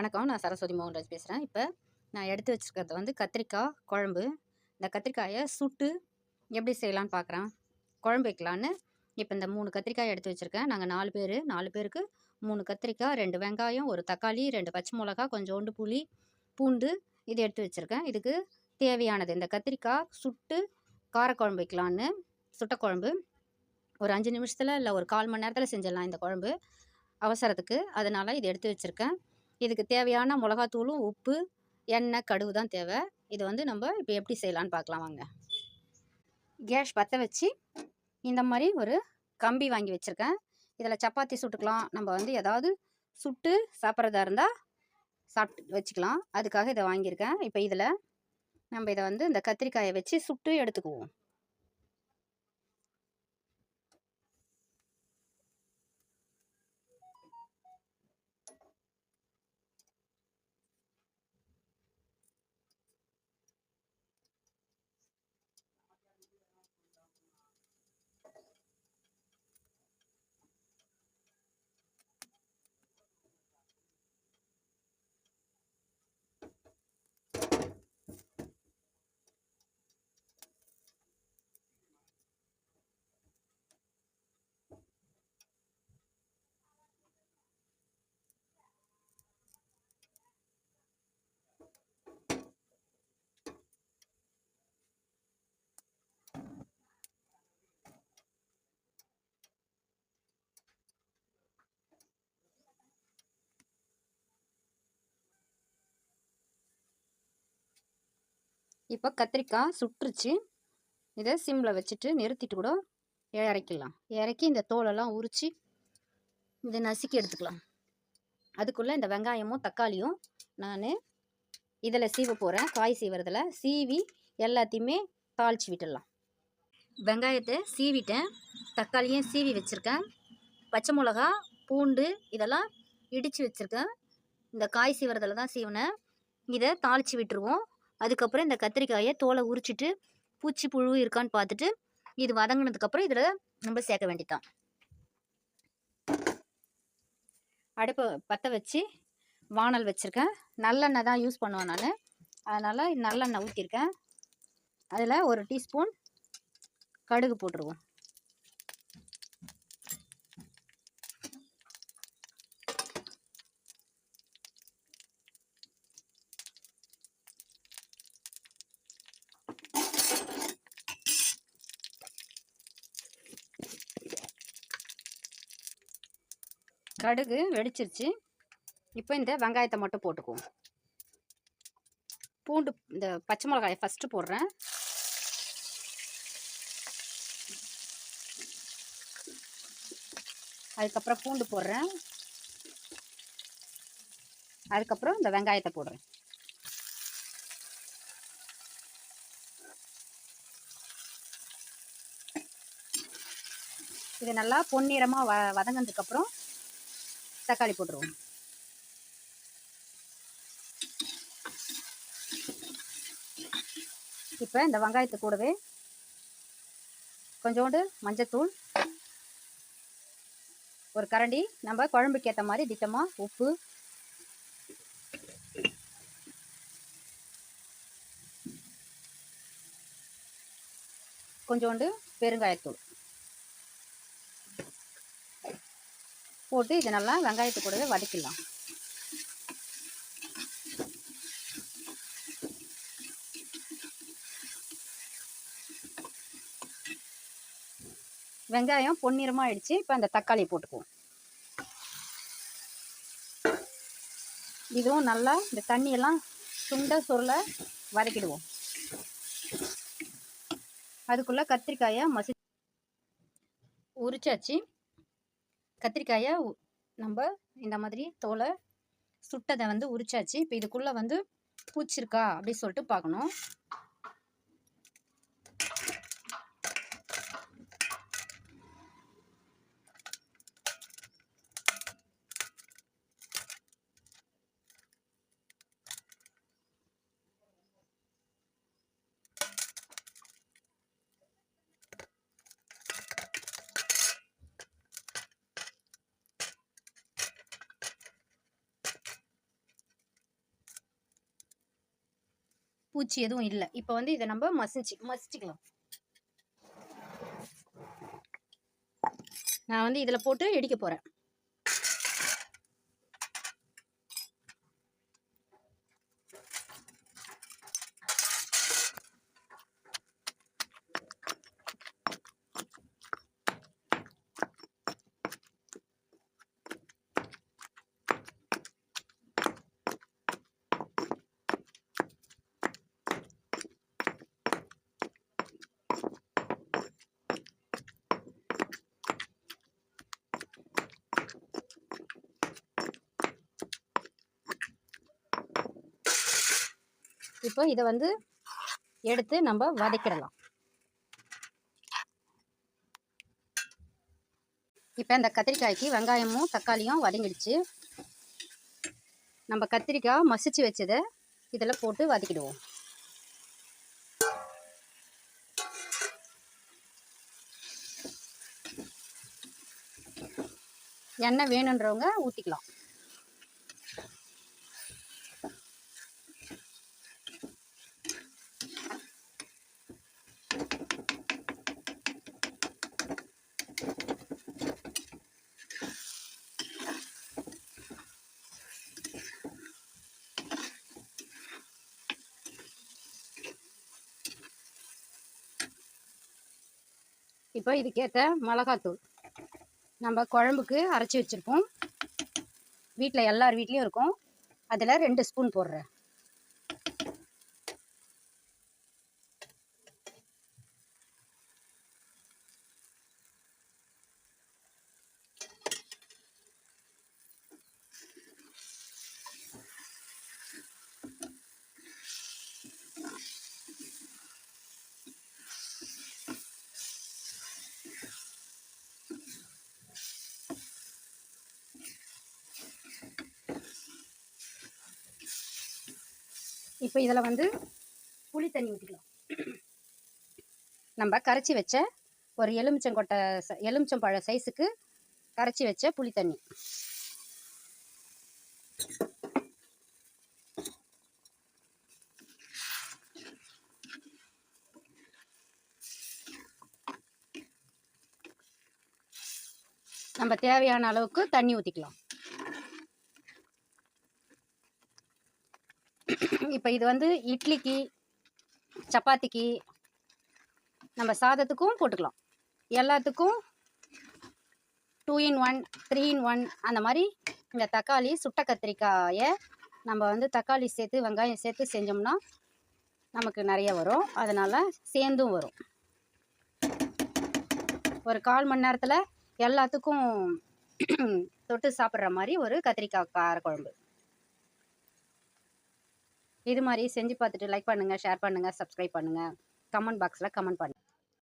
வணக்கம். நான் சரஸ்வதி மோகன்ராஜ் பேசுகிறேன். இப்போ நான் எடுத்து வச்சுருக்கிறது வந்து கத்திரிக்காய் குழம்பு. இந்த கத்திரிக்காயை சுட்டு எப்படி செய்யலான்னு பார்க்குறேன். குழம்பு வைக்கலான்னு இப்போ இந்த 3 கத்திரிக்காய் எடுத்து வச்சுருக்கேன். நாங்கள் 4 பேர், 4 பேருக்கு 3 கத்திரிக்காய், 2 வெங்காயம், 1 தக்காளி, 2 பச்சை மிளகா, கொஞ்சோண்டு புளி, பூண்டு இது எடுத்து வச்சுருக்கேன். இதுக்கு தேவையானது இந்த கத்திரிக்காய் சுட்டு காரக்குழம்பு வைக்கலான்னு சுட்ட குழம்பு. ஒரு 5 நிமிஷத்தில் இல்லை ஒரு 1/4 மணி நேரத்தில் செஞ்சிடலாம் இந்த குழம்பு அவசரத்துக்கு. அதனால் இது எடுத்து வச்சுருக்கேன். இதுக்கு தேவையான மிளகாத்தூளும் உப்பு எண்ணெய் கடுகு தான் தேவை. இது வந்து நம்ம இப்போ எப்படி செய்யலான்னு பார்க்கலாம் வாங்க. கேஸ் பற்ற வச்சு இந்த மாதிரி ஒரு கம்பி வாங்கி வச்சுருக்கேன். இதில் சப்பாத்தி சுட்டுக்கலாம். நம்ம வந்து ஏதாவது சுட்டு சாப்பிட்றதா இருந்தால் சாப்பிட்டு வச்சுக்கலாம். அதுக்காக இதை வாங்கியிருக்கேன். இப்போ இதில் நம்ம இதை வந்து இந்த கத்திரிக்காயை வச்சு சுட்டு எடுத்துக்குவோம். இப்போ கத்திரிக்காய் சுட்டுருச்சு. இதை சிம்மில் வச்சுட்டு நிறுத்திட்டு கூட இறக்கிடலாம். இறக்கி இந்த தோலெல்லாம் உரித்து இதை நசுக்கி எடுத்துக்கலாம். அதுக்குள்ளே இந்த வெங்காயமும் தக்காளியும் நான் இதில் சீவ போகிறேன். காய் சீவுறதில் சீவி எல்லாத்தையுமே தாளித்து விட்டுடலாம். வெங்காயத்தை சீவிட்டேன், தக்காளியும் சீவி வச்சுருக்கேன், பச்சை மிளகா பூண்டு இதெல்லாம் இடித்து வச்சுருக்கேன். இந்த காய் சீவுறதில் தான் சீவினேன். இதை தாளித்து விட்டுருவோம். அதுக்கப்புறம் இந்த கத்திரிக்காயை தோலை உரிச்சிட்டு பூச்சி புழு இருக்கான்னு பார்த்துட்டு இது வதங்கினதுக்கப்புறம் இதில் நம்ம சேர்க்க வேண்டியதான். அடுப்பை பற்ற வச்சு வானல் வச்சுருக்கேன். நல்லெண்ணெய் தான் யூஸ் பண்ணுவேன் நான். அதனால் நல்லெண்ணெய் ஊற்றிருக்கேன். அதில் 1 டீஸ்பூன் கடுகு போட்டுருவோம். கடுகு வெடிச்சிருச்சு. இப்போ இந்த வெங்காயத்தை மட்டும் போட்டுக்குவோம். பூண்டு இந்த பச்சை மிளகாயை ஃபஸ்ட்டு போடுறேன். அதுக்கப்புறம் பூண்டு போடுறேன். அதுக்கப்புறம் இந்த வெங்காயத்தை போடுறேன். இது நல்லா பொன்னிறமாக வதங்கினதுக்கப்புறம் தக்காளி போட்டுருவோம். இப்போ இந்த வெங்காயத்து கூடவே கொஞ்சோண்டு மஞ்சத்தூள், ஒரு கரண்டி நம்ம குழம்புக்கு ஏற்ற மாதிரி திட்டமாக உப்பு, கொஞ்சோண்டு பெருங்காயத்தூள் போட்டு இதை நல்லா வெங்காயத்து கூடவே வதக்கிடலாம். வெங்காயம் பொன்னிறமாக ஆயிடுச்சு. இப்போ அந்த தக்காளி போட்டுக்குவோம். இதுவும் நல்லா இந்த தண்ணியெல்லாம் சுண்ட சுருள வதக்கிடுவோம். அதுக்குள்ளே கத்திரிக்காயை உரிச்சாச்சு. கத்திரிக்காயை நம்ம இந்த மாதிரி தோலை சுட்டதை வந்து உரிச்சாச்சு. இப்போ இதுக்குள்ளே வந்து பூச்சிருக்கா அப்படி சொல்லிட்டு பார்க்கணும். பூச்சி எதுவும் இல்லை. இப்போ வந்து இதை நம்ம மசிச்சுக்கலாம். நான் வந்து இதில் போட்டு இடிக்க போகிறேன். இப்போ இதை வந்து எடுத்து நம்ம வதக்கிடலாம். இப்போ இந்த கத்திரிக்காய்க்கு வெங்காயமும் தக்காளியும் வதங்கிடுச்சு. நம்ம கத்திரிக்காய் மசிச்சு வச்சதை இதில் போட்டு வதக்கிடுவோம். எண்ணெய் வேணுன்றவங்க ஊற்றிக்கலாம். இப்போ இதுக்கேற்ற மிளகாத்தூள் நம்ம குழம்புக்கு அரைச்சி வச்சுருப்போம். வீட்டில் எல்லார் வீட்லேயும் இருக்கும். அதில் 2 ஸ்பூன் போடுறேன். இப்போ இதில் வந்து புளி தண்ணி ஊற்றிக்கலாம். நம்ம கரைச்சி வச்ச ஒரு எலுமிச்சம்பழ சைஸுக்கு கரைச்சி வச்ச புளி தண்ணி. நம்ம தேவையான அளவுக்கு தண்ணி ஊற்றிக்கலாம். இப்போ இது வந்து இட்லிக்கு, சப்பாத்திக்கு, நம்ம சாதத்துக்கும் போட்டுக்கலாம். எல்லாத்துக்கும் 2 in 1, 3 in 1 அந்த மாதிரி இந்த தக்காளி சுட்ட கத்திரிக்காயை நம்ம வந்து தக்காளி சேர்த்து வெங்காயம் சேர்த்து செஞ்சோம்னா நமக்கு நிறைய வரும். அதனால் சேர்ந்தும் வரும். ஒரு 1/4 மணி நேரத்தில் எல்லாத்துக்கும் தொட்டு சாப்பிட்ற மாதிரி ஒரு கத்திரிக்காய் காரக்குழம்பு. இது மாதிரி செஞ்சு பார்த்துட்டு லைக் பண்ணுங்கள், ஷேர் பண்ணுங்கள், சப்ஸ்கிரைப் பண்ணுங்கள், கமெண்ட் பாக்ஸில் கமெண்ட் பண்ணுங்கள்.